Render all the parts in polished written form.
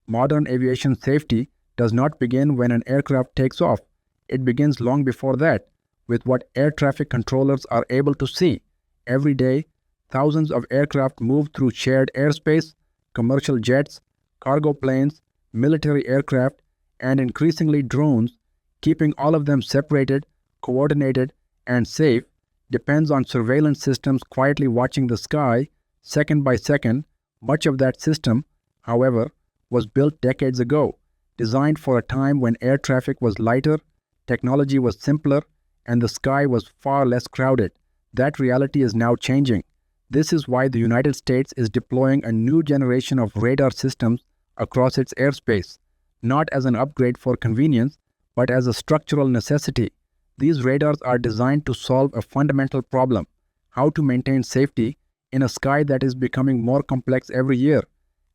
Modern aviation safety does not begin when an aircraft takes off. It begins long before that, with what air traffic controllers are able to see. Every day, thousands of aircraft move through shared airspace, commercial jets, cargo planes, military aircraft, and increasingly drones. Keeping all of them separated, coordinated, and safe depends on surveillance systems quietly watching the sky second by second. Much of that system, however, was built decades ago, designed for a time when air traffic was lighter, technology was simpler, and the sky was far less crowded. That reality is now changing. This is why the United States is deploying a new generation of radar systems across its airspace, not as an upgrade for convenience, but as a structural necessity. These radars are designed to solve a fundamental problem: how to maintain safety in a sky that is becoming more complex every year.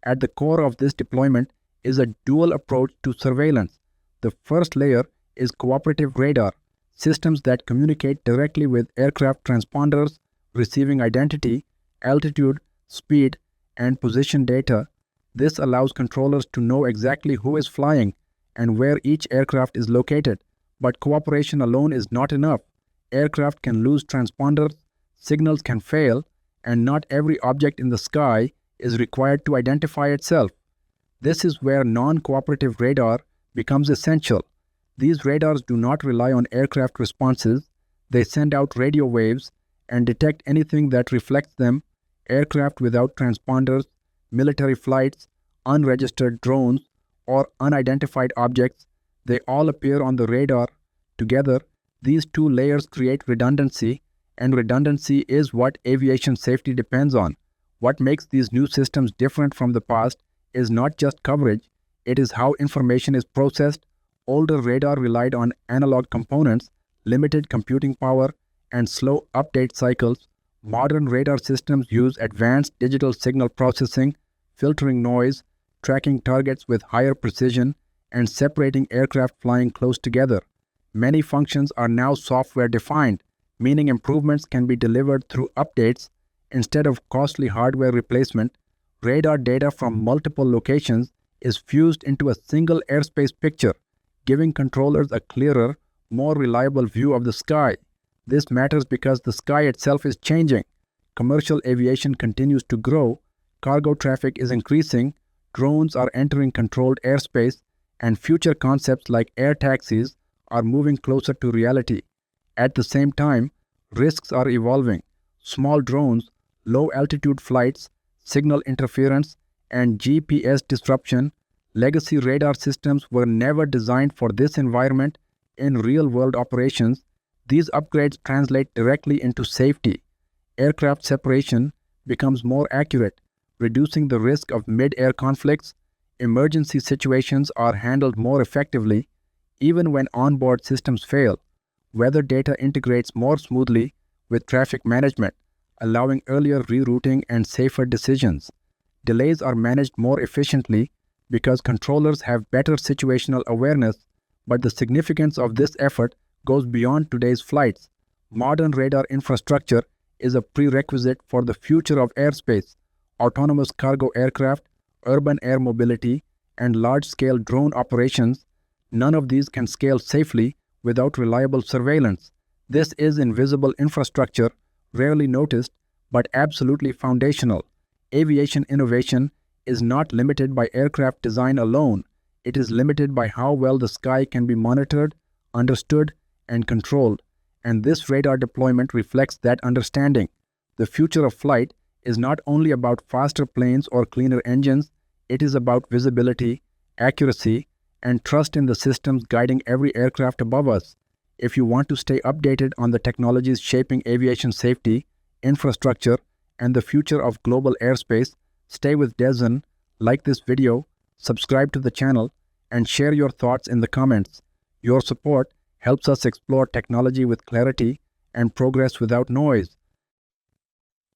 At the core of this deployment is a dual approach to surveillance. The first layer is cooperative radar, systems that communicate directly with aircraft transponders, receiving identity, altitude, speed, and position data. This allows controllers to know exactly who is flying and where each aircraft is located. But cooperation alone is not enough. Aircraft can lose transponders, signals can fail, and not every object in the sky is required to identify itself. This is where non-cooperative radar becomes essential. These radars do not rely on aircraft responses. They send out radio waves and detect anything that reflects them: aircraft without transponders, military flights, unregistered drones, or unidentified objects. They all appear on the radar. Together, these two layers create redundancy, and redundancy is what aviation safety depends on. What makes these new systems different from the past is not just coverage, it is how information is processed. Older radar relied on analog components, limited computing power, and slow update cycles. Modern radar systems use advanced digital signal processing, filtering noise, tracking targets with higher precision, and separating aircraft flying close together. Many functions are now software-defined, meaning improvements can be delivered through updates instead of costly hardware replacement. Radar data from multiple locations is fused into a single airspace picture, giving controllers a clearer, more reliable view of the sky. This matters because the sky itself is changing. Commercial aviation continues to grow, cargo traffic is increasing, drones are entering controlled airspace, and future concepts like air taxis are moving closer to reality. At the same time, risks are evolving. Small drones, low-altitude flights, signal interference, and GPS disruption. Legacy radar systems were never designed for this environment. In real-world operations, these upgrades translate directly into safety. Aircraft separation becomes more accurate, reducing the risk of mid-air conflicts. Emergency situations are handled more effectively. Even when onboard systems fail, weather data integrates more smoothly with traffic management, allowing earlier rerouting and safer decisions. Delays are managed more efficiently because controllers have better situational awareness, but the significance of this effort goes beyond today's flights. Modern radar infrastructure is a prerequisite for the future of airspace. Autonomous cargo aircraft, urban air mobility, and large-scale drone operations, none of these can scale safely without reliable surveillance. This is invisible infrastructure, rarely noticed, but absolutely foundational. Aviation innovation is not limited by aircraft design alone. It is limited by how well the sky can be monitored, understood, and controlled. And this radar deployment reflects that understanding. The future of flight is not only about faster planes or cleaner engines, it is about visibility, accuracy, and trust in the systems guiding every aircraft above us. If you want to stay updated on the technologies shaping aviation safety, infrastructure, and the future of global airspace, stay with Dezhn, like this video, subscribe to the channel, and share your thoughts in the comments. Your support helps us explore technology with clarity and progress without noise.